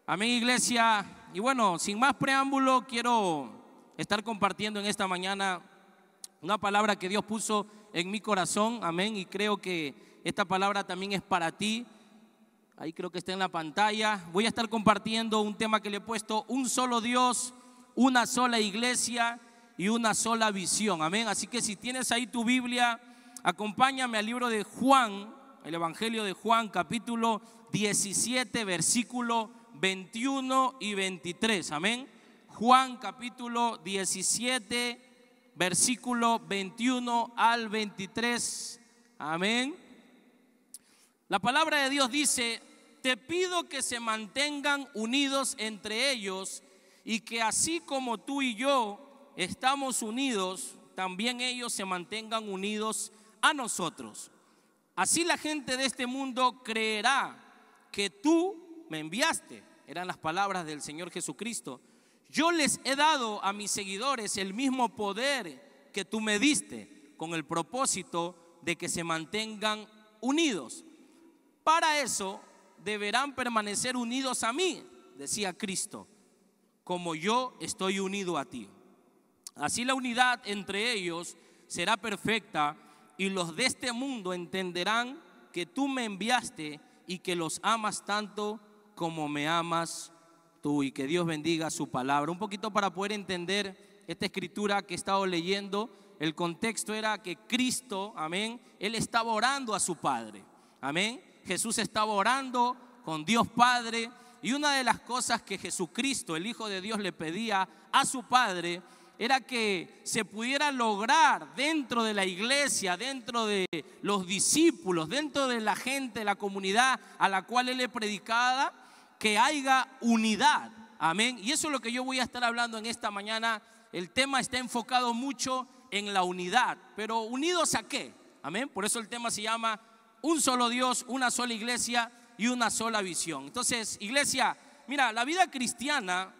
Amén, iglesia. Y bueno, sin más preámbulo, quiero estar compartiendo en esta mañana una palabra que Dios puso en mi corazón. Amén. Y creo que esta palabra también es para ti. Ahí creo que está en la pantalla. Voy a estar compartiendo un tema que le he puesto: un solo Dios, una sola iglesia y una sola visión. Amén. Así que si tienes ahí tu Biblia, acompáñame al libro de Juan, el Evangelio de Juan, capítulo 17, versículo 21 y 23. Amén. Juan capítulo 17, versículo 21 al 23. Amén. La palabra de Dios dice: te pido que se mantengan unidos entre ellos, y que así como tú y yo estamos unidos, también ellos se mantengan unidos a nosotros. Así la gente de este mundo creerá que tú me enviaste. Eran las palabras del Señor Jesucristo. Yo les he dado a mis seguidores el mismo poder que tú me diste, con el propósito de que se mantengan unidos. Para eso deberán permanecer unidos a mí, decía Cristo, como yo estoy unido a ti. Así la unidad entre ellos será perfecta, y los de este mundo entenderán que tú me enviaste y que los amas tanto como me amas tú. Y que Dios bendiga su palabra. Un poquito para poder entender esta escritura que he estado leyendo. El contexto era que Cristo, amén, Él estaba orando a su Padre. Amén. Jesús estaba orando con Dios Padre, y una de las cosas que Jesucristo, el Hijo de Dios, le pedía a su Padre era que se pudiera lograr dentro de la iglesia, dentro de los discípulos, dentro de la gente, de la comunidad a la cual Él le predicaba, que haya unidad. Amén. Y eso es lo que yo voy a estar hablando en esta mañana. El tema está enfocado mucho en la unidad, pero ¿unidos a qué? Amén. Por eso el tema se llama un solo Dios, una sola iglesia y una sola visión. Entonces, iglesia, mira, la vida cristiana,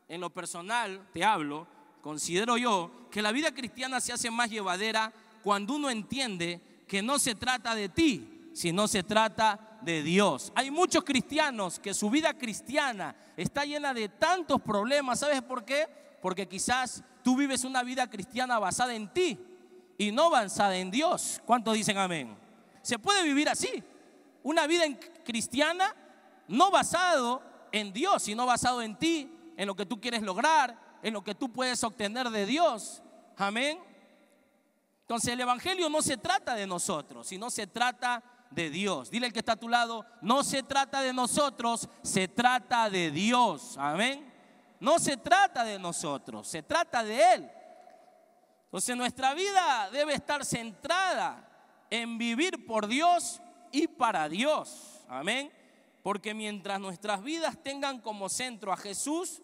en lo personal te hablo, considero yo que la vida cristiana se hace más llevadera cuando uno entiende que no se trata de ti, sino se trata de Dios. Hay muchos cristianos que su vida cristiana está llena de tantos problemas. ¿Sabes por qué? Porque quizás tú vives una vida cristiana basada en ti y no basada en Dios. ¿Cuántos dicen amén? Se puede vivir así, una vida cristiana no basado en Dios, sino basado en ti, en lo que tú quieres lograr, en lo que tú puedes obtener de Dios. Amén. Entonces el evangelio no se trata de nosotros, sino se trata de Dios. Dile al que está a tu lado: no se trata de nosotros, se trata de Dios. Amén. No se trata de nosotros, se trata de Él. Entonces nuestra vida debe estar centrada en vivir por Dios y para Dios. Amén. Porque mientras nuestras vidas tengan como centro a Jesús,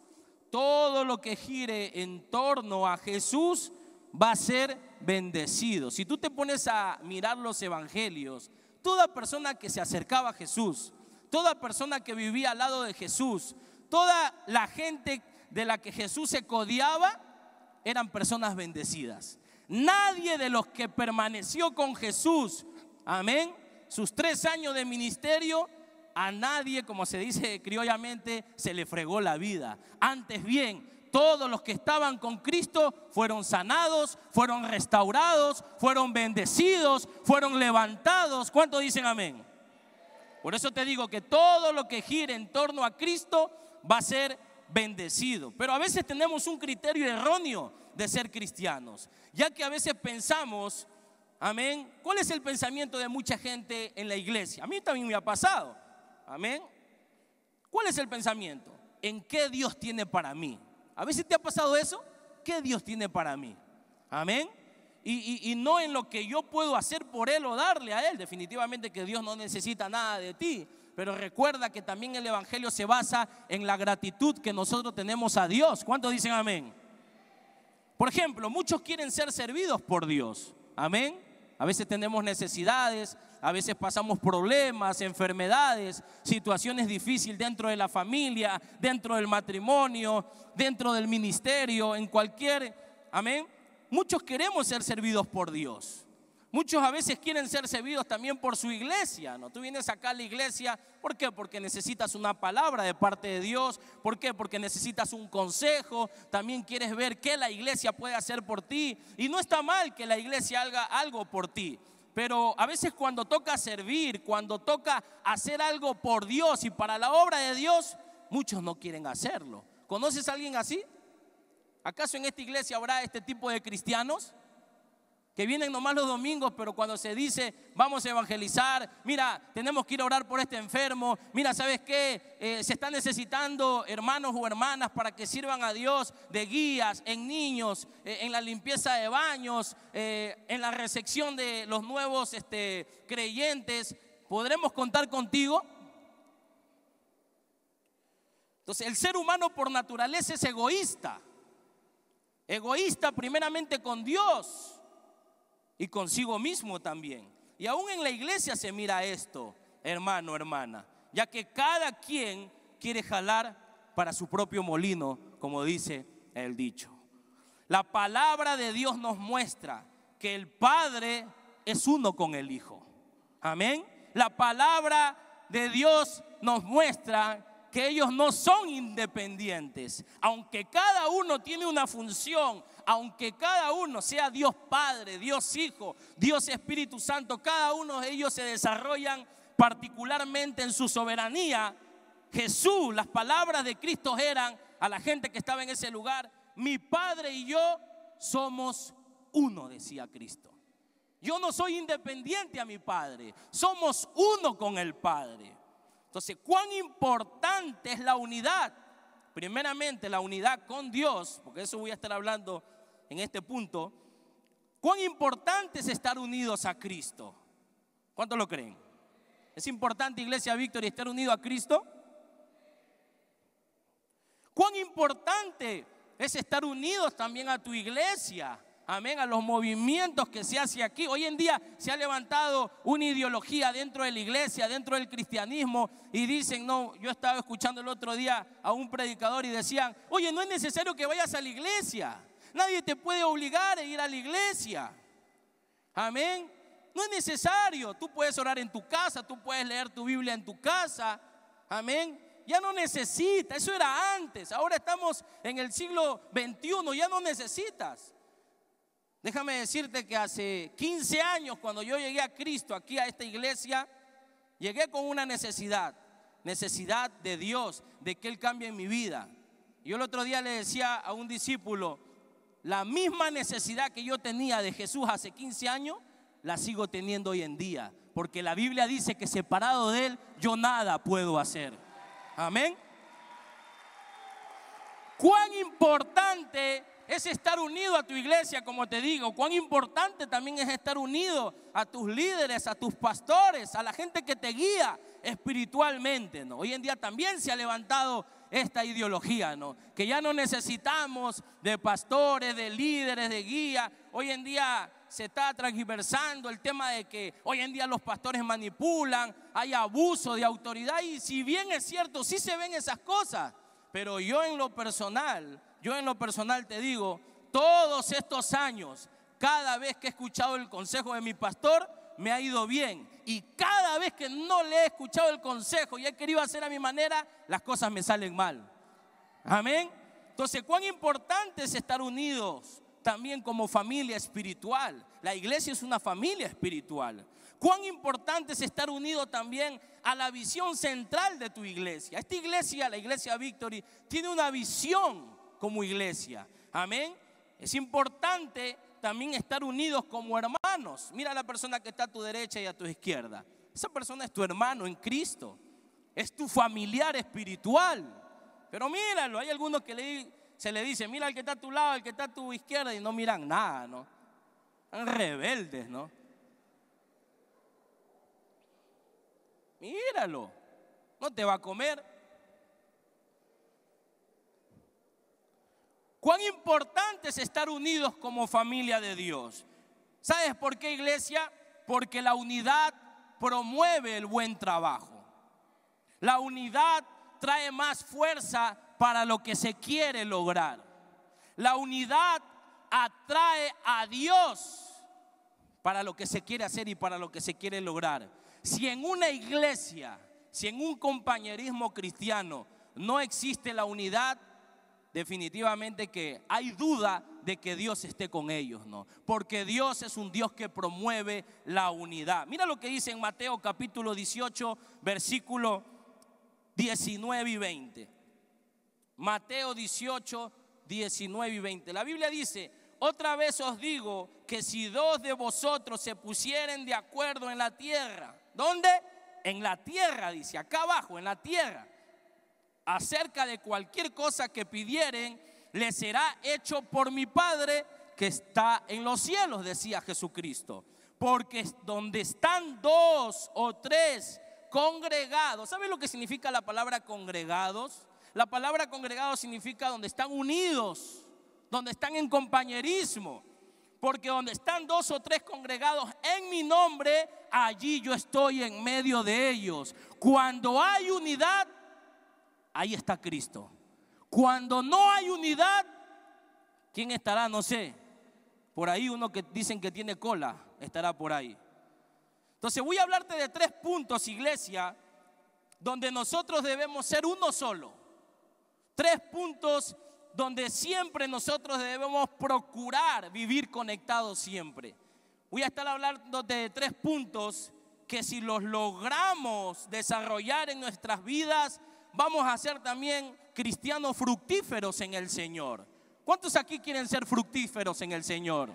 todo lo que gire en torno a Jesús va a ser bendecido. Si tú te pones a mirar los evangelios, toda persona que se acercaba a Jesús, toda persona que vivía al lado de Jesús, toda la gente de la que Jesús se codiaba, eran personas bendecidas. Nadie de los que permaneció con Jesús, amén, sus 3 años de ministerio, a nadie, como se dice criollamente, se le fregó la vida. Antes bien, todos los que estaban con Cristo fueron sanados, fueron restaurados, fueron bendecidos, fueron levantados. ¿Cuántos dicen amén? Por eso te digo que todo lo que gire en torno a Cristo va a ser bendecido. Pero a veces tenemos un criterio erróneo de ser cristianos, ya que a veces pensamos, amén, ¿cuál es el pensamiento de mucha gente en la iglesia? A mí también me ha pasado. Amén. ¿Cuál es el pensamiento? ¿En qué Dios tiene para mí? ¿A veces te ha pasado eso? ¿Qué Dios tiene para mí? Amén. Y no en lo que yo puedo hacer por Él o darle a Él. Definitivamente que Dios no necesita nada de ti. Pero recuerda que también el evangelio se basa en la gratitud que nosotros tenemos a Dios. ¿Cuántos dicen amén? Por ejemplo, muchos quieren ser servidos por Dios. Amén. A veces tenemos necesidades, a veces pasamos problemas, enfermedades, situaciones difíciles dentro de la familia, dentro del matrimonio, dentro del ministerio, en cualquier, amén. Muchos queremos ser servidos por Dios. Muchos a veces quieren ser servidos también por su iglesia, ¿no? Tú vienes acá a la iglesia, ¿por qué? Porque necesitas una palabra de parte de Dios. ¿Por qué? Porque necesitas un consejo. También quieres ver qué la iglesia puede hacer por ti. Y no está mal que la iglesia haga algo por ti. Pero a veces cuando toca servir, cuando toca hacer algo por Dios y para la obra de Dios, muchos no quieren hacerlo. ¿Conoces a alguien así? ¿Acaso en esta iglesia habrá este tipo de cristianos que vienen nomás los domingos, pero cuando se dice vamos a evangelizar, mira, tenemos que ir a orar por este enfermo, mira, ¿sabes qué? Se están necesitando hermanos o hermanas para que sirvan a Dios de guías en niños, en la limpieza de baños, en la recepción de los nuevos creyentes? ¿Podremos contar contigo? Entonces, el ser humano por naturaleza es egoísta. Egoísta primeramente con Dios y consigo mismo también. Y aún en la iglesia se mira esto, hermano, hermana, ya que cada quien quiere jalar para su propio molino, como dice el dicho. La palabra de Dios nos muestra que el Padre es uno con el Hijo. Amén. La palabra de Dios nos muestra que ellos no son independientes, aunque cada uno tiene una función, aunque cada uno sea Dios Padre, Dios Hijo, Dios Espíritu Santo, cada uno de ellos se desarrollan particularmente en su soberanía. Jesús, las palabras de Cristo eran a la gente que estaba en ese lugar: mi Padre y yo somos uno, decía Cristo. Yo no soy independiente a mi Padre, somos uno con el Padre. Entonces, ¿cuán importante es la unidad? Primeramente, la unidad con Dios, porque eso voy a estar hablando en este punto. ¿Cuán importante es estar unidos a Cristo? ¿Cuántos lo creen? ¿Es importante, Iglesia Victory, estar unido a Cristo? ¿Cuán importante es estar unidos también a tu iglesia? Amén, a los movimientos que se hace aquí. Hoy en día se ha levantado una ideología dentro de la iglesia, dentro del cristianismo, y dicen, no, yo estaba escuchando el otro día a un predicador y decían, oye, no es necesario que vayas a la iglesia, nadie te puede obligar a ir a la iglesia. Amén, no es necesario, tú puedes orar en tu casa, tú puedes leer tu Biblia en tu casa. Amén. Ya no necesitas, eso era antes, ahora estamos en el siglo XXI, ya no necesitas. Déjame decirte que hace 15 años, cuando yo llegué a Cristo, aquí a esta iglesia, llegué con una necesidad de Dios, de que Él cambie en mi vida. Yo el otro día le decía a un discípulo, la misma necesidad que yo tenía de Jesús hace 15 años, la sigo teniendo hoy en día, porque la Biblia dice que separado de Él, yo nada puedo hacer. Amén. ¿Cuán importante es estar unido a tu iglesia? Como te digo, cuán importante también es estar unido a tus líderes, a tus pastores, a la gente que te guía espiritualmente, ¿no? Hoy en día también se ha levantado esta ideología, ¿no? Que ya no necesitamos de pastores, de líderes, de guía. Hoy en día se está transversando el tema de que hoy en día los pastores manipulan, hay abuso de autoridad, y si bien es cierto, sí se ven esas cosas, pero yo en lo personal te digo, todos estos años, cada vez que he escuchado el consejo de mi pastor, me ha ido bien. Y cada vez que no le he escuchado el consejo y he querido hacer a mi manera, las cosas me salen mal. Amén. Entonces, cuán importante es estar unidos también como familia espiritual. La iglesia es una familia espiritual. Cuán importante es estar unido también a la visión central de tu iglesia. Esta iglesia, la Iglesia Victory, tiene una visión como iglesia. Amén. Es importante también estar unidos como hermanos. Mira a la persona que está a tu derecha y a tu izquierda. Esa persona es tu hermano en Cristo, es tu familiar espiritual. Pero míralo, hay algunos que se le dice, mira al que está a tu lado, al que está a tu izquierda, y no miran nada, ¿no? Están rebeldes, ¿no? Míralo, no te va a comer. Cuán importante es estar unidos como familia de Dios. ¿Sabes por qué, iglesia? Porque la unidad promueve el buen trabajo. La unidad trae más fuerza para lo que se quiere lograr. La unidad atrae a Dios para lo que se quiere hacer y para lo que se quiere lograr. Si en una iglesia, si en un compañerismo cristiano no existe la unidad, definitivamente que hay duda de que Dios esté con ellos, ¿no? Porque Dios es un Dios que promueve la unidad. Mira lo que dice en Mateo capítulo 18, versículo 19 y 20. Mateo 18, 19 y 20. La Biblia dice: otra vez os digo que si dos de vosotros se pusieren de acuerdo en la tierra. ¿Dónde? En la tierra, dice, acá abajo, en la tierra. Acerca de cualquier cosa que pidieren, les será hecho por mi Padre que está en los cielos, decía Jesucristo. Porque donde están dos o tres congregados, ¿saben lo que significa la palabra congregados? La palabra congregados significa donde están unidos, donde están en compañerismo. Porque donde están dos o tres congregados en mi nombre, allí yo estoy en medio de ellos. Cuando hay unidad, ahí está Cristo. Cuando no hay unidad, ¿quién estará? No sé. Por ahí uno que dicen que tiene cola, estará por ahí. Entonces voy a hablarte de 3 puntos, iglesia, donde nosotros debemos ser uno solo. 3 puntos donde siempre nosotros debemos procurar vivir conectados siempre. Voy a estar hablando de 3 puntos que si los logramos desarrollar en nuestras vidas, vamos a ser también cristianos fructíferos en el Señor. ¿Cuántos aquí quieren ser fructíferos en el Señor?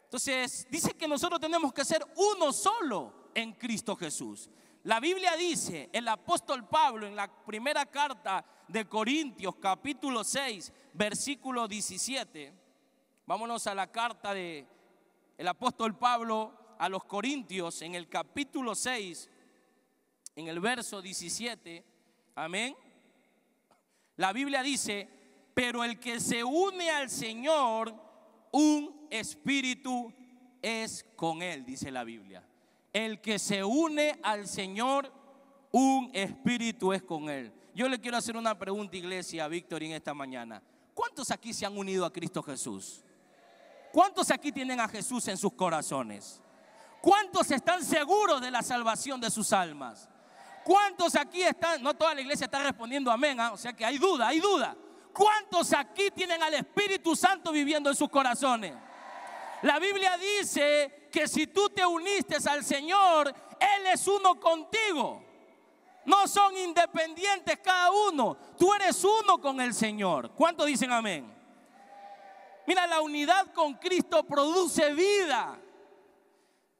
Entonces, dice que nosotros tenemos que ser uno solo en Cristo Jesús. La Biblia dice, el apóstol Pablo en la primera carta de Corintios, capítulo 6, versículo 17. Vámonos a la carta del apóstol Pablo a los Corintios en el capítulo 6, en el verso 17, amén. La Biblia dice: pero el que se une al Señor, un espíritu es con él, dice la Biblia. El que se une al Señor, un espíritu es con él. Yo le quiero hacer una pregunta, iglesia, a Víctor, en esta mañana. ¿Cuántos aquí se han unido a Cristo Jesús? ¿Cuántos aquí tienen a Jesús en sus corazones? ¿Cuántos están seguros de la salvación de sus almas? ¿Cuántos aquí están? No toda la iglesia está respondiendo amén, ¿eh? O sea que hay duda, hay duda. ¿Cuántos aquí tienen al Espíritu Santo viviendo en sus corazones? La Biblia dice que si tú te uniste al Señor, Él es uno contigo. No son independientes cada uno. Tú eres uno con el Señor. ¿Cuántos dicen amén? Mira, la unidad con Cristo produce vida.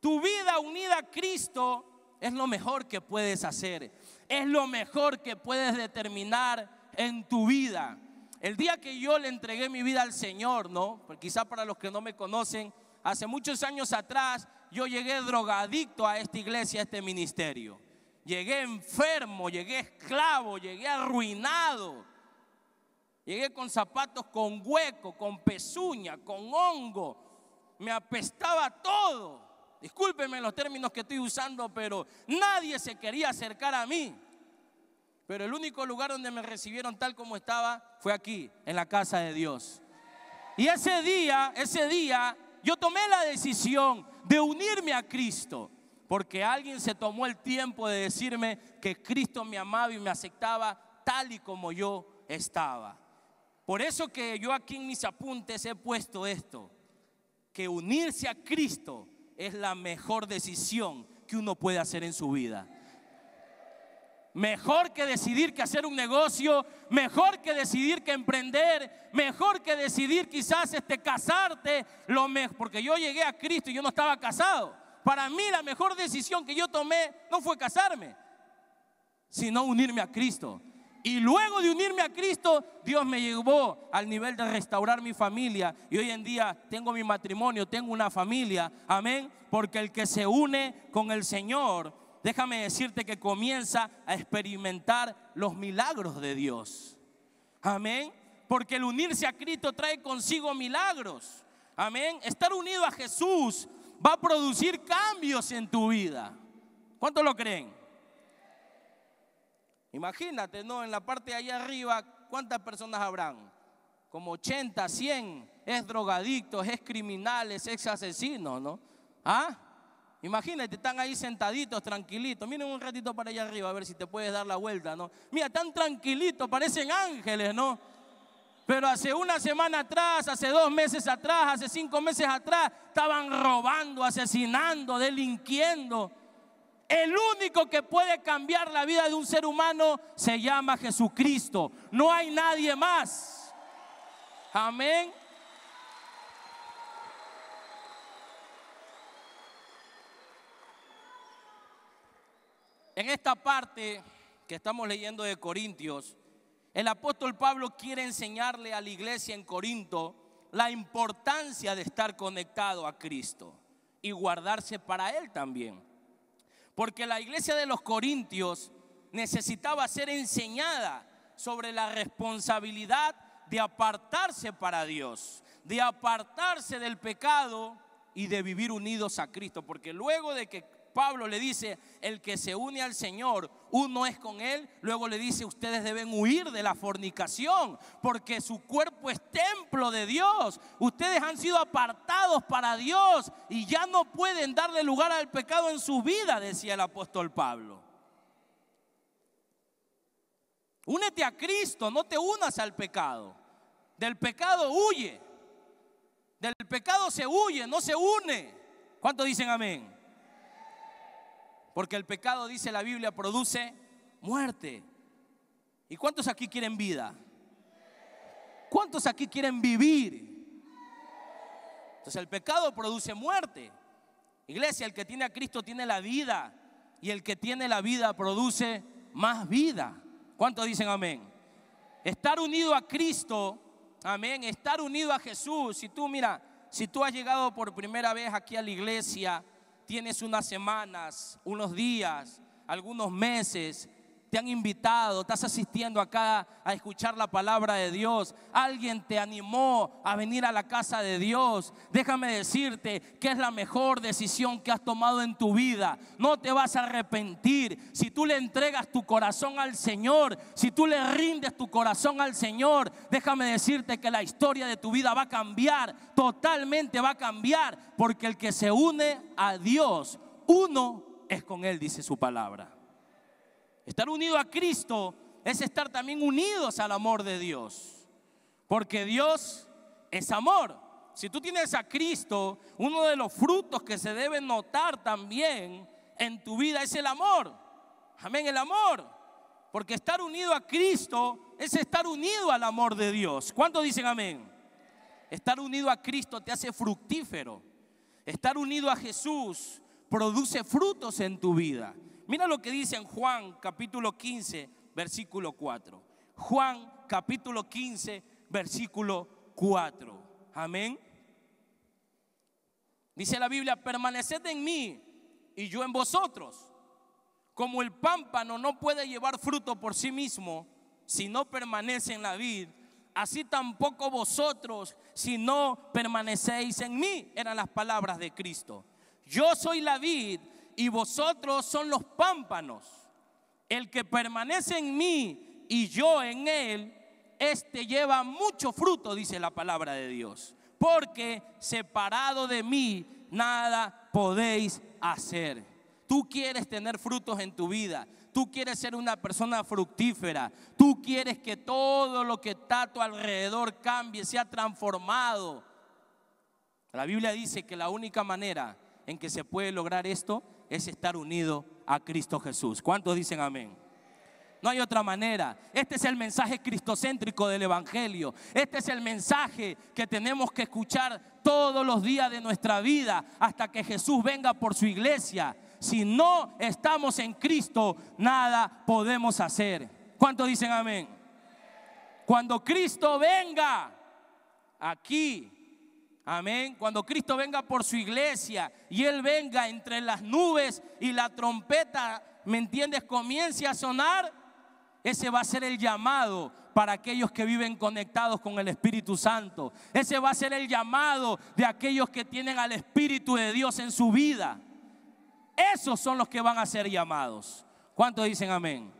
Tu vida unida a Cristo es lo mejor que puedes hacer. Es lo mejor que puedes determinar en tu vida. El día que yo le entregué mi vida al Señor, ¿no? Porque quizá para los que no me conocen, hace muchos años atrás yo llegué drogadicto a esta iglesia, a este ministerio. Llegué enfermo, llegué esclavo, llegué arruinado. Llegué con zapatos con hueco, con pezuña, con hongo. Me apestaba todo. Discúlpenme los términos que estoy usando, pero nadie se quería acercar a mí. Pero el único lugar donde me recibieron tal como estaba fue aquí, en la casa de Dios. Y ese día, yo tomé la decisión de unirme a Cristo. Porque alguien se tomó el tiempo de decirme que Cristo me amaba y me aceptaba tal y como yo estaba. Por eso que yo aquí en mis apuntes he puesto esto. Que unirse a Cristo es la mejor decisión que uno puede hacer en su vida. Mejor que decidir que hacer un negocio, mejor que decidir que emprender, mejor que decidir quizás casarte, porque yo llegué a Cristo y yo no estaba casado. Para mí la mejor decisión que yo tomé no fue casarme, sino unirme a Cristo. Y luego de unirme a Cristo, Dios me llevó al nivel de restaurar mi familia. Y hoy en día tengo mi matrimonio, tengo una familia, amén. Porque el que se une con el Señor, déjame decirte que comienza a experimentar los milagros de Dios. Amén. Porque el unirse a Cristo trae consigo milagros. Amén. Estar unido a Jesús va a producir cambios en tu vida. ¿Cuántos lo creen? Imagínate, ¿no? En la parte de allá arriba, ¿cuántas personas habrán? Como 80, 100. es drogadicto, es criminal, es ex asesino, ¿no? ¿Ah? Imagínate, están ahí sentaditos, tranquilitos. Miren un ratito para allá arriba a ver si te puedes dar la vuelta, ¿no? Mira, están tranquilitos, parecen ángeles, ¿no? Pero hace una semana atrás, hace 2 meses atrás, hace 5 meses atrás, estaban robando, asesinando, delinquiendo. El único que puede cambiar la vida de un ser humano se llama Jesucristo. No hay nadie más. Amén. En esta parte que estamos leyendo de Corintios, el apóstol Pablo quiere enseñarle a la iglesia en Corinto la importancia de estar conectado a Cristo y guardarse para Él también. Porque la iglesia de los Corintios necesitaba ser enseñada sobre la responsabilidad de apartarse para Dios, de apartarse del pecado y de vivir unidos a Cristo. Porque luego de que Pablo le dice, el que se une al Señor, uno es con Él. Luego le dice, ustedes deben huir de la fornicación, porque su cuerpo es templo de Dios. Ustedes han sido apartados para Dios y ya no pueden darle lugar al pecado en su vida, decía el apóstol Pablo. Únete a Cristo, no te unas al pecado. Del pecado huye. Del pecado se huye, no se une. ¿Cuántos dicen amén? Porque el pecado, dice la Biblia, produce muerte. ¿Y cuántos aquí quieren vida? ¿Cuántos aquí quieren vivir? Entonces el pecado produce muerte. Iglesia, el que tiene a Cristo tiene la vida. Y el que tiene la vida produce más vida. ¿Cuántos dicen amén? Estar unido a Cristo, amén, estar unido a Jesús. Si tú has llegado por primera vez aquí a la iglesia, tienes unas semanas, unos días, algunos meses, te han invitado, estás asistiendo acá a escuchar la palabra de Dios, alguien te animó a venir a la casa de Dios, déjame decirte que es la mejor decisión que has tomado en tu vida. No te vas a arrepentir si tú le entregas tu corazón al Señor, si tú le rindes tu corazón al Señor. Déjame decirte que la historia de tu vida va a cambiar, totalmente va a cambiar, porque el que se une a Dios, uno es con Él, dice su palabra. Estar unido a Cristo es estar también unidos al amor de Dios, porque Dios es amor. Si tú tienes a Cristo, uno de los frutos que se deben notar también en tu vida es el amor. Amén, el amor. Porque estar unido a Cristo es estar unido al amor de Dios. ¿Cuántos dicen amén? Estar unido a Cristo te hace fructífero. Estar unido a Jesús produce frutos en tu vida. Mira lo que dice en Juan capítulo 15, versículo 4. Juan capítulo 15, versículo 4. Amén. Dice la Biblia, permaneced en mí y yo en vosotros. Como el pámpano no puede llevar fruto por sí mismo si no permanece en la vid, así tampoco vosotros si no permanecéis en mí. Eran las palabras de Cristo. Yo soy la vid y vosotros son los pámpanos. El que permanece en mí y yo en él, este lleva mucho fruto, dice la palabra de Dios. Porque separado de mí nada podéis hacer. Tú quieres tener frutos en tu vida. Tú quieres ser una persona fructífera. Tú quieres que todo lo que está a tu alrededor cambie, sea transformado. La Biblia dice que la única manera en que se puede lograr esto es estar unido a Cristo Jesús. ¿Cuántos dicen amén? No hay otra manera. Este es el mensaje cristocéntrico del evangelio. Este es el mensaje que tenemos que escuchar todos los días de nuestra vida hasta que Jesús venga por su iglesia. Si no estamos en Cristo, nada podemos hacer. ¿Cuántos dicen amén? Cuando Cristo venga aquí, amén, cuando Cristo venga por su iglesia y Él venga entre las nubes y la trompeta, ¿me entiendes?, comience a sonar, ese va a ser el llamado para aquellos que viven conectados con el Espíritu Santo. Ese va a ser el llamado de aquellos que tienen al Espíritu de Dios en su vida. Esos son los que van a ser llamados. ¿Cuántos dicen amén?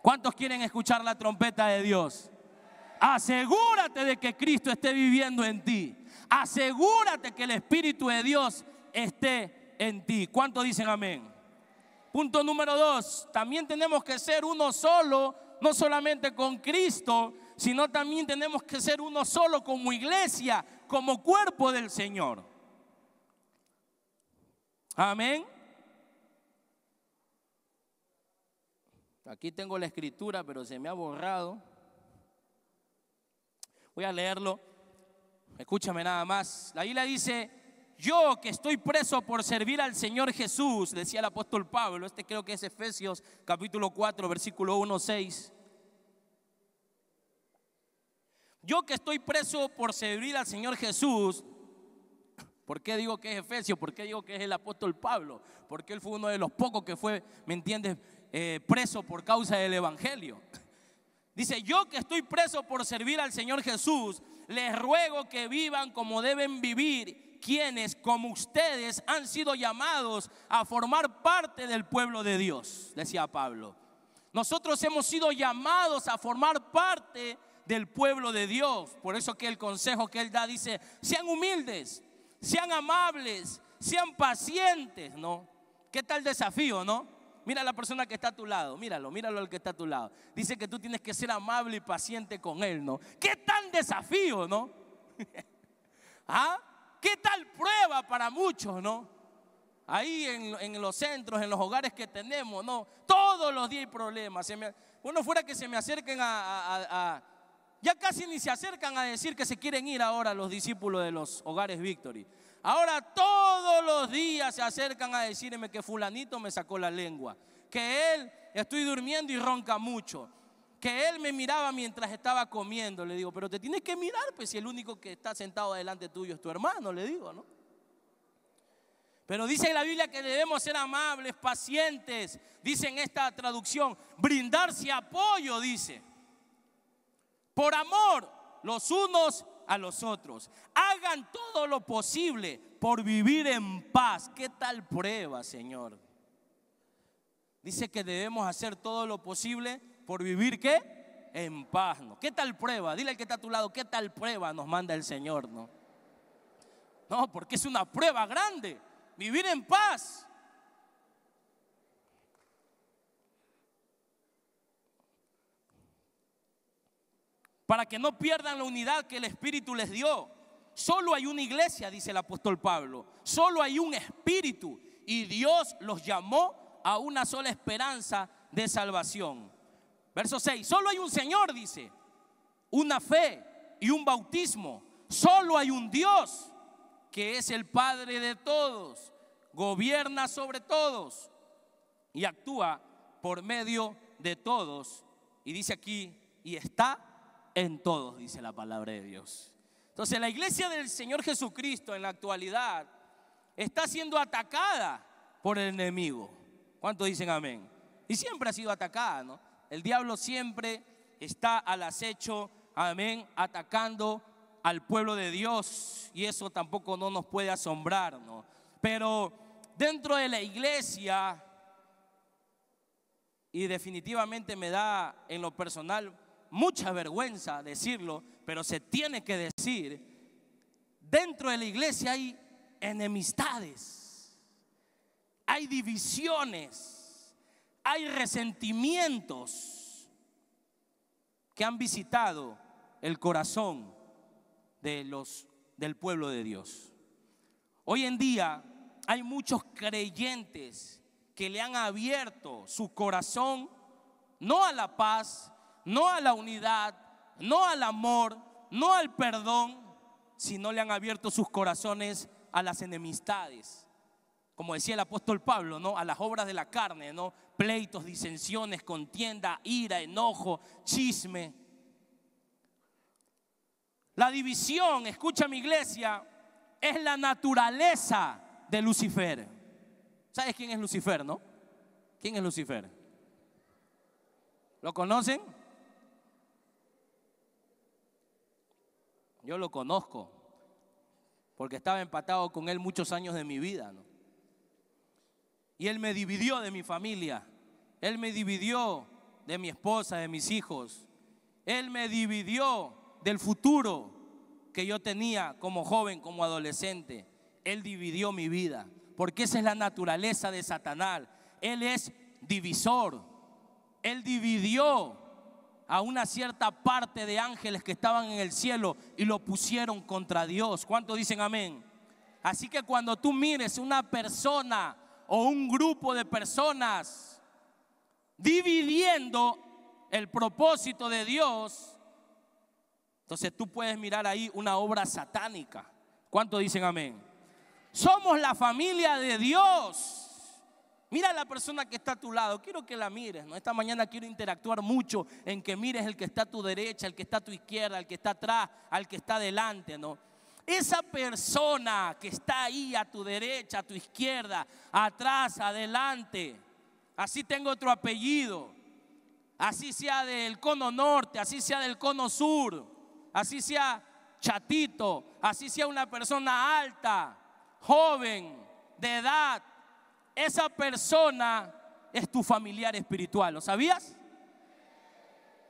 ¿Cuántos quieren escuchar la trompeta de Dios? Asegúrate de que Cristo esté viviendo en ti. Asegúrate que el Espíritu de Dios esté en ti. ¿Cuántos dicen amén? Punto número 2. También tenemos que ser uno solo, no solamente con Cristo, sino también tenemos que ser uno solo como iglesia, como cuerpo del Señor. Amén. Aquí tengo la escritura, pero se me ha borrado. Voy a leerlo. Escúchame nada más. La Biblia dice: yo que estoy preso por servir al Señor Jesús, decía el apóstol Pablo. Creo que es Efesios capítulo 4, versículo 1-6. Yo que estoy preso por servir al Señor Jesús. ¿Por qué digo que es Efesios? ¿Por qué digo que es el apóstol Pablo? Porque él fue uno de los pocos que fue, ¿me entiendes?, preso por causa del evangelio. Dice: yo que estoy preso por servir al Señor Jesús, les ruego que vivan como deben vivir quienes, como ustedes, han sido llamados a formar parte del pueblo de Dios, decía Pablo. Nosotros hemos sido llamados a formar parte del pueblo de Dios. Por eso que el consejo que él da dice: sean humildes, sean amables, sean pacientes, ¿no? ¿Qué tal desafío, no? Mira a la persona que está a tu lado, míralo al que está a tu lado. Dice que tú tienes que ser amable y paciente con él, ¿no? ¿Qué tal desafío, no? ¿Ah? ¿Qué tal prueba para muchos, no? Ahí en los centros, en los hogares que tenemos, ¿no? Todos los días hay problemas. Bueno, fuera que se me acerquen ya casi ni se acercan a decir que se quieren ir ahora los discípulos de los hogares Victory. Ahora todos los días se acercan a decirme que fulanito me sacó la lengua, que él, estoy durmiendo y ronca mucho, que él me miraba mientras estaba comiendo. Le digo: pero te tienes que mirar, pues, si el único que está sentado delante tuyo es tu hermano, le digo, ¿no? Pero dice en la Biblia que debemos ser amables, pacientes. Dice en esta traducción: brindarse apoyo, dice. Por amor los unos a los otros. Hagan todo lo posible por vivir en paz. ¿Qué tal prueba, Señor? Dice que debemos hacer todo lo posible por vivir, ¿qué? En paz, ¿no? ¿Qué tal prueba? Dile al que está a tu lado: ¿qué tal prueba nos manda el Señor, no? No, porque es una prueba grande. Vivir en paz. Para que no pierdan la unidad que el Espíritu les dio. Solo hay una iglesia, dice el apóstol Pablo. Solo hay un Espíritu. Y Dios los llamó a una sola esperanza de salvación. Verso 6. Solo hay un Señor, dice. Una fe y un bautismo. Solo hay un Dios, que es el Padre de todos. Gobierna sobre todos y actúa por medio de todos. Y dice aquí: y está en todos, dice la palabra de Dios. Entonces la iglesia del Señor Jesucristo en la actualidad está siendo atacada por el enemigo. ¿Cuántos dicen amén? Y siempre ha sido atacada, ¿no? El diablo siempre está al acecho, amén, atacando al pueblo de Dios. Y eso tampoco no nos puede asombrar, ¿no? Pero dentro de la iglesia, y definitivamente me da en lo personal mucha vergüenza decirlo, pero se tiene que decir: dentro de la iglesia hay enemistades, hay divisiones, hay resentimientos que han visitado el corazón del pueblo de Dios. Hoy en día hay muchos creyentes que le han abierto su corazón no a la paz, no a la unidad, no al amor, no al perdón, sino le han abierto sus corazones a las enemistades. Como decía el apóstol Pablo, ¿no? A las obras de la carne, ¿no? Pleitos, disensiones, contienda, ira, enojo, chisme. La división, escucha mi iglesia, es la naturaleza de Lucifer. ¿Sabes quién es Lucifer, no? ¿Quién es Lucifer? ¿Lo conocen? Yo lo conozco porque estaba empatado con él muchos años de mi vida, ¿no? Y él me dividió de mi familia, él me dividió de mi esposa, de mis hijos. Él me dividió del futuro que yo tenía como joven, como adolescente. Él dividió mi vida, porque esa es la naturaleza de Satanás. Él es divisor. Él dividió a una cierta parte de ángeles que estaban en el cielo y lo pusieron contra Dios. ¿Cuántos dicen amén? Así que cuando tú mires una persona o un grupo de personas dividiendo el propósito de Dios, entonces tú puedes mirar ahí una obra satánica. ¿Cuántos dicen amén? Somos la familia de Dios. Mira a la persona que está a tu lado, quiero que la mires, ¿no? Esta mañana quiero interactuar mucho en que mires el que está a tu derecha, el que está a tu izquierda, el que está atrás, al que está adelante, ¿no? Esa persona que está ahí a tu derecha, a tu izquierda, atrás, adelante, así tengo otro apellido, así sea del cono norte, así sea del cono sur, así sea chatito, así sea una persona alta, joven, de edad, esa persona es tu familiar espiritual. ¿Lo sabías?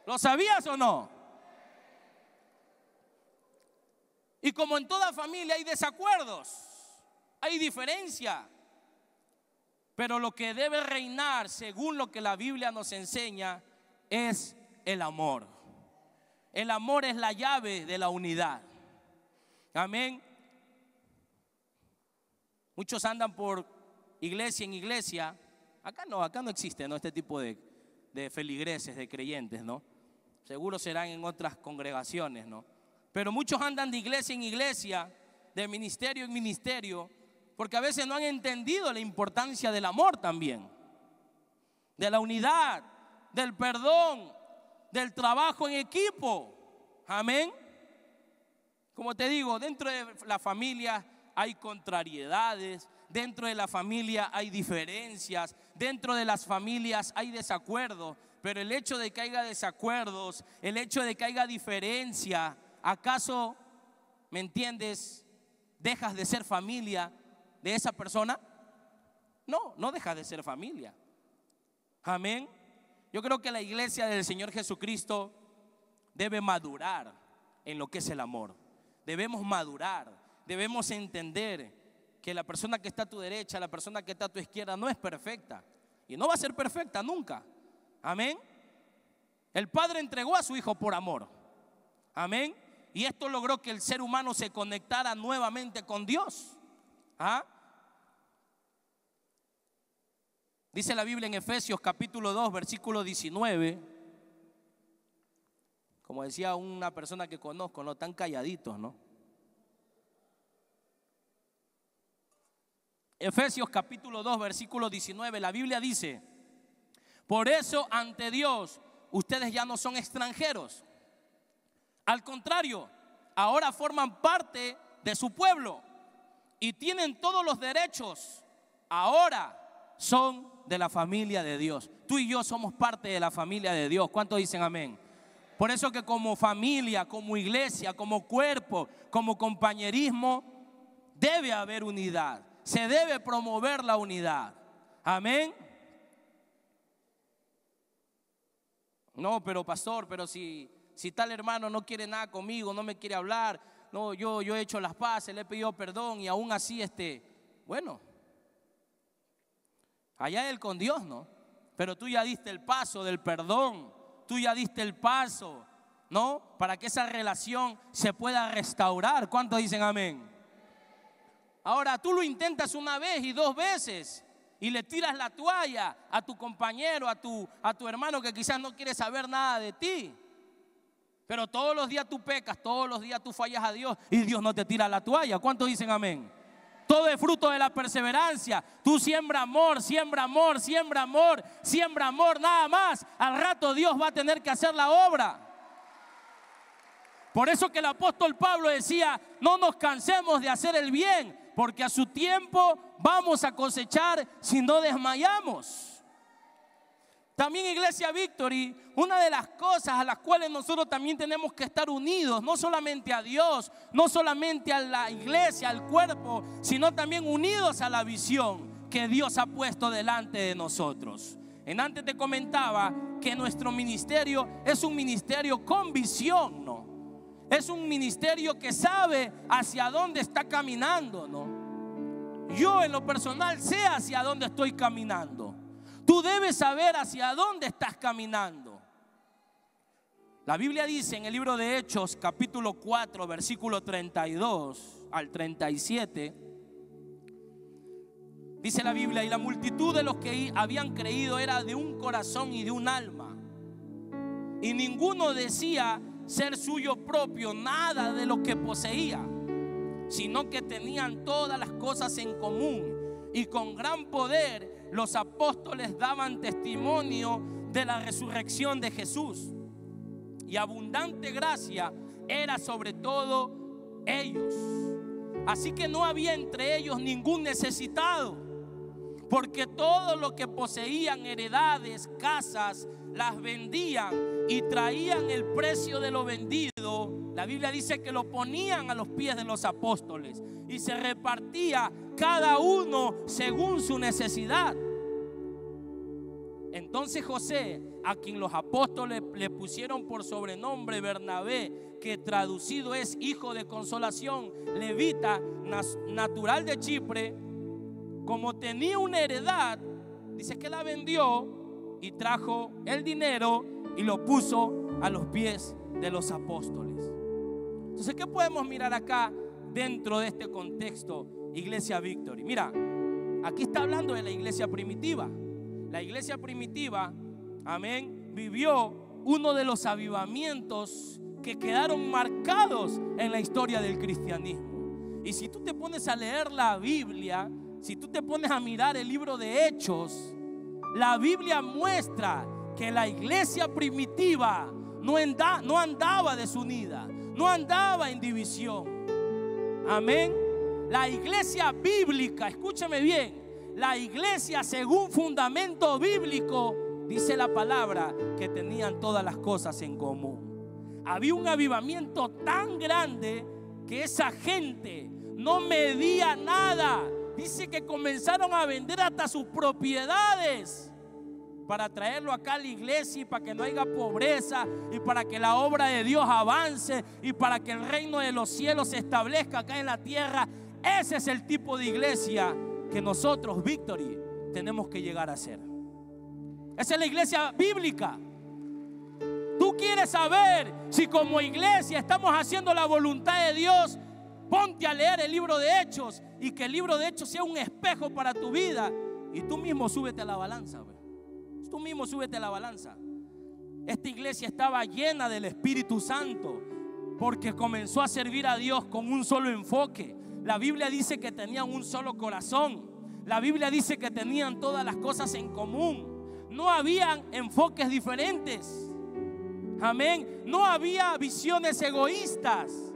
¿Lo sabías o no? Y como en toda familia hay desacuerdos, hay diferencia, pero lo que debe reinar, según lo que la Biblia nos enseña, es el amor. El amor es la llave de la unidad. Amén. Muchos andan por iglesia en iglesia. Acá no existe, ¿no?, este tipo de feligreses, de creyentes, ¿no? Seguro serán en otras congregaciones, ¿no? Pero muchos andan de iglesia en iglesia, de ministerio en ministerio, porque a veces no han entendido la importancia del amor también, de la unidad, del perdón, del trabajo en equipo. Amén. Como te digo, dentro de la familia hay contrariedades, dentro de la familia hay diferencias, dentro de las familias hay desacuerdos, pero el hecho de que haya desacuerdos, el hecho de que haya diferencia, ¿acaso, me entiendes, dejas de ser familia de esa persona? No, no dejas de ser familia. Amén. Yo creo que la iglesia del Señor Jesucristo debe madurar en lo que es el amor. Debemos madurar, debemos entender que la persona que está a tu derecha, la persona que está a tu izquierda no es perfecta y no va a ser perfecta nunca. Amén. El Padre entregó a su Hijo por amor. Amén. Y esto logró que el ser humano se conectara nuevamente con Dios. ¿Ah? Dice la Biblia en Efesios capítulo 2, versículo 19. Como decía una persona que conozco, no tan calladitos, ¿no? Efesios capítulo 2, versículo 19, la Biblia dice: por eso ante Dios ustedes ya no son extranjeros. Al contrario, ahora forman parte de su pueblo y tienen todos los derechos. Ahora son de la familia de Dios. Tú y yo somos parte de la familia de Dios. ¿Cuántos dicen amén? Por eso que como familia, como iglesia, como cuerpo, como compañerismo, debe haber unidad. Se debe promover la unidad. Amén. No, pero pastor, pero si tal hermano no quiere nada conmigo, no me quiere hablar, no, yo he hecho las paces, le he pedido perdón y aún así bueno, allá él con Dios, ¿no? Pero tú ya diste el paso del perdón, tú ya diste el paso, ¿no?, para que esa relación se pueda restaurar. ¿Cuántos dicen amén? Ahora tú lo intentas una vez y dos veces y le tiras la toalla a tu compañero, a tu hermano que quizás no quiere saber nada de ti. Pero todos los días tú pecas, todos los días tú fallas a Dios y Dios no te tira la toalla. ¿Cuántos dicen amén? Todo es fruto de la perseverancia. Tú siembra amor, siembra amor, siembra amor, siembra amor, nada más. Al rato Dios va a tener que hacer la obra. Por eso que el apóstol Pablo decía: no nos cansemos de hacer el bien, porque a su tiempo vamos a cosechar si no desmayamos. También, Iglesia Victory, una de las cosas a las cuales nosotros también tenemos que estar unidos, no solamente a Dios, no solamente a la iglesia, al cuerpo, sino también unidos a la visión que Dios ha puesto delante de nosotros. Antes te comentaba que nuestro ministerio es un ministerio con visión, ¿no? Es un ministerio que sabe hacia dónde está caminando, ¿no? Yo en lo personal sé hacia dónde estoy caminando. Tú debes saber hacia dónde estás caminando. La Biblia dice en el libro de Hechos, capítulo 4, versículo 32 al 37. Dice la Biblia: y la multitud de los que habían creído era de un corazón y de un alma. Y ninguno decía ser suyo propio nada de lo que poseía, sino que tenían todas las cosas en común. Y con gran poder los apóstoles daban testimonio de la resurrección de Jesús. Y abundante gracia era sobre todo ellos. Así que no había entre ellos ningún necesitado, porque todo lo que poseían, heredades, casas, las vendían y traían el precio de lo vendido. La Biblia dice que lo ponían a los pies de los apóstoles y se repartía cada uno según su necesidad. Entonces José, a quien los apóstoles le pusieron por sobrenombre Bernabé, que traducido es hijo de consolación, levita, natural de Chipre, como tenía una heredad, dice que la vendió y trajo el dinero y lo puso a los pies de los apóstoles. Entonces, ¿qué podemos mirar acá dentro de este contexto, Iglesia Victory? Mira, aquí está hablando de la iglesia primitiva. La iglesia primitiva, amén, vivió uno de los avivamientos que quedaron marcados en la historia del cristianismo. Y si tú te pones a leer la Biblia, si tú te pones a mirar el libro de Hechos, la Biblia muestra que la iglesia primitiva no andaba desunida, no andaba en división. Amén. La iglesia bíblica, escúchame bien, la iglesia según fundamento bíblico, dice la palabra que tenían todas las cosas en común. Había un avivamiento tan grande que esa gente no medía nada. Dice que comenzaron a vender hasta sus propiedades para traerlo acá a la iglesia y para que no haya pobreza y para que la obra de Dios avance y para que el reino de los cielos se establezca acá en la tierra. Ese es el tipo de iglesia que nosotros, Victory, tenemos que llegar a ser. Esa es la iglesia bíblica. Tú quieres saber si como iglesia estamos haciendo la voluntad de Dios. Ponte a leer el libro de Hechos y que el libro de Hechos sea un espejo para tu vida. Y tú mismo súbete a la balanza. Tú mismo súbete a la balanza. Esta iglesia estaba llena del Espíritu Santo porque comenzó a servir a Dios con un solo enfoque. La Biblia dice que tenían un solo corazón. La Biblia dice que tenían todas las cosas en común. No habían enfoques diferentes. Amén. No había visiones egoístas.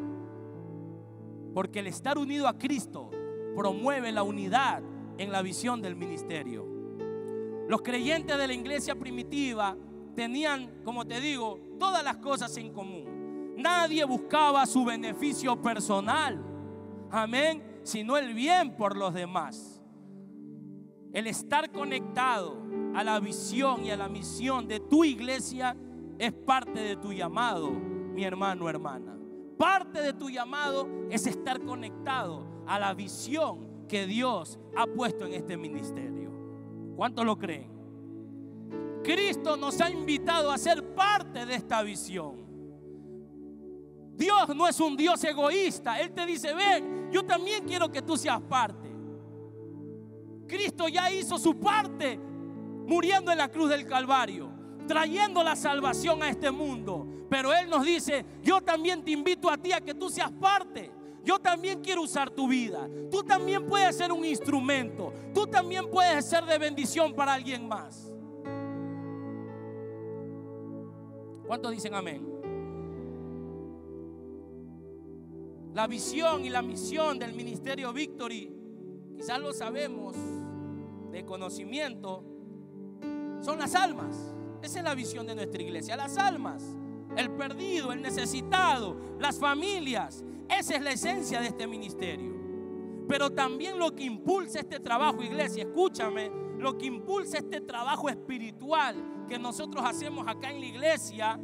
Porque el estar unido a Cristo promueve la unidad en la visión del ministerio. Los creyentes de la iglesia primitiva tenían, como te digo, todas las cosas en común. Nadie buscaba su beneficio personal, amén, sino el bien por los demás. El estar conectado a la visión y a la misión de tu iglesia es parte de tu llamado, mi hermano, hermana. Parte de tu llamado es estar conectado a la visión que Dios ha puesto en este ministerio. ¿Cuántos lo creen? Cristo nos ha invitado a ser parte de esta visión. Dios no es un Dios egoísta. Él te dice: ven, yo también quiero que tú seas parte. Cristo ya hizo su parte muriendo en la cruz del Calvario, trayendo la salvación a este mundo. Pero Él nos dice: yo también te invito a ti a que tú seas parte. Yo también quiero usar tu vida. Tú también puedes ser un instrumento. Tú también puedes ser de bendición para alguien más. ¿Cuántos dicen amén? La visión y la misión del ministerio Victory, quizás lo sabemos de conocimiento, son las almas. Esa es la visión de nuestra iglesia, las almas, el perdido, el necesitado, las familias. Esa es la esencia de este ministerio. Pero también lo que impulsa este trabajo, iglesia, escúchame, lo que impulsa este trabajo espiritual que nosotros hacemos acá en la iglesia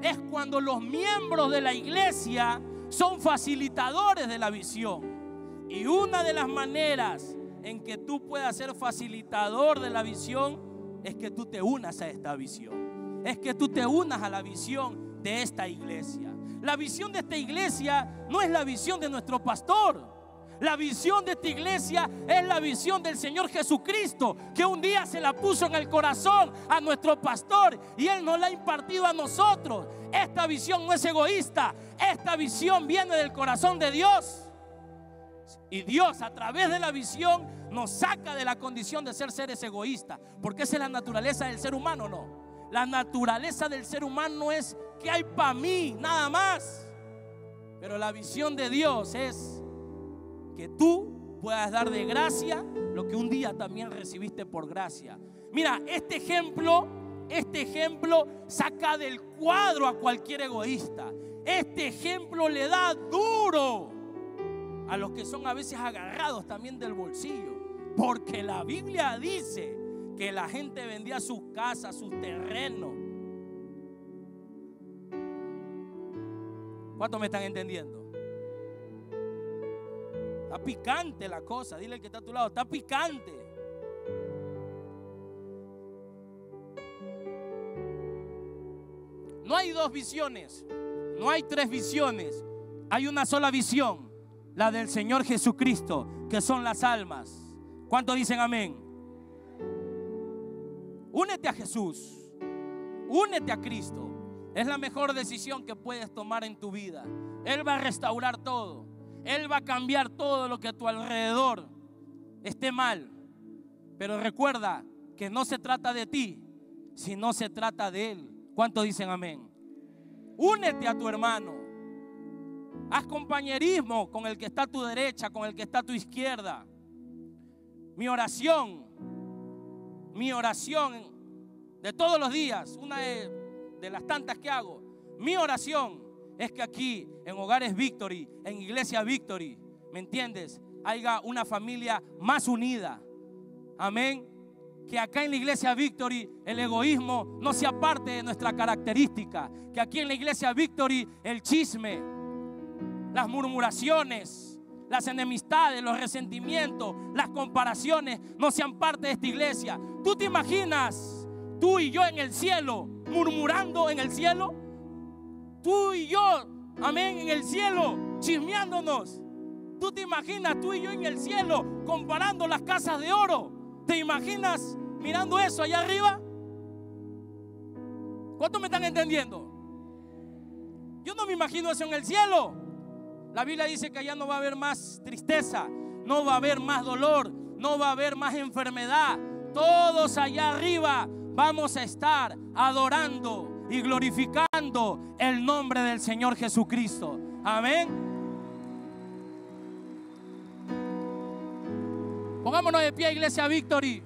es cuando los miembros de la iglesia son facilitadores de la visión. Y una de las maneras en que tú puedas ser facilitador de la visión es que tú te unas a esta visión, es que tú te unas a la visión de esta iglesia. La visión de esta iglesia no es la visión de nuestro pastor. La visión de esta iglesia es la visión del Señor Jesucristo, que un día se la puso en el corazón a nuestro pastor y Él nos la ha impartido a nosotros. Esta visión no es egoísta, esta visión viene del corazón de Dios. Y Dios, a través de la visión, nos saca de la condición de ser seres egoístas, porque esa es la naturaleza del ser humano, ¿no? La naturaleza del ser humano es que hay para mí, nada más. Pero la visión de Dios es que tú puedas dar de gracia lo que un día también recibiste por gracia. Mira, este ejemplo saca del cuadro a cualquier egoísta. Este ejemplo le da duro a los que son a veces agarrados también del bolsillo, porque la Biblia dice que la gente vendía sus casas, sus terrenos. ¿Cuántos me están entendiendo? Está picante la cosa. Dile al que está a tu lado, está picante. No hay dos visiones, no hay tres visiones, hay una sola visión, la del Señor Jesucristo, que son las almas. ¿Cuántos dicen amén? Únete a Jesús, únete a Cristo. Es la mejor decisión que puedes tomar en tu vida. Él va a restaurar todo. Él va a cambiar todo lo que a tu alrededor esté mal. Pero recuerda que no se trata de ti, sino se trata de Él. ¿Cuántos dicen amén? Únete a tu hermano. Haz compañerismo con el que está a tu derecha, con el que está a tu izquierda. Mi oración de todos los días, una de las tantas que hago, mi oración es que aquí en Hogares Victory, en Iglesia Victory, ¿me entiendes?, haya una familia más unida. Amén. Que acá en la Iglesia Victory el egoísmo no sea parte de nuestra característica. Que aquí en la Iglesia Victory el chisme, las murmuraciones, las enemistades, los resentimientos, las comparaciones no sean parte de esta iglesia. ¿Tú te imaginas tú y yo en el cielo murmurando en el cielo? Tú y yo, amén, en el cielo chismeándonos. ¿Tú te imaginas tú y yo en el cielo comparando las casas de oro? ¿Te imaginas mirando eso allá arriba? ¿Cuántos me están entendiendo? Yo no me imagino eso en el cielo. La Biblia dice que allá no va a haber más tristeza, no va a haber más dolor, no va a haber más enfermedad. Todos allá arriba vamos a estar adorando y glorificando el nombre del Señor Jesucristo. Amén. Pongámonos de pie, Iglesia Victory.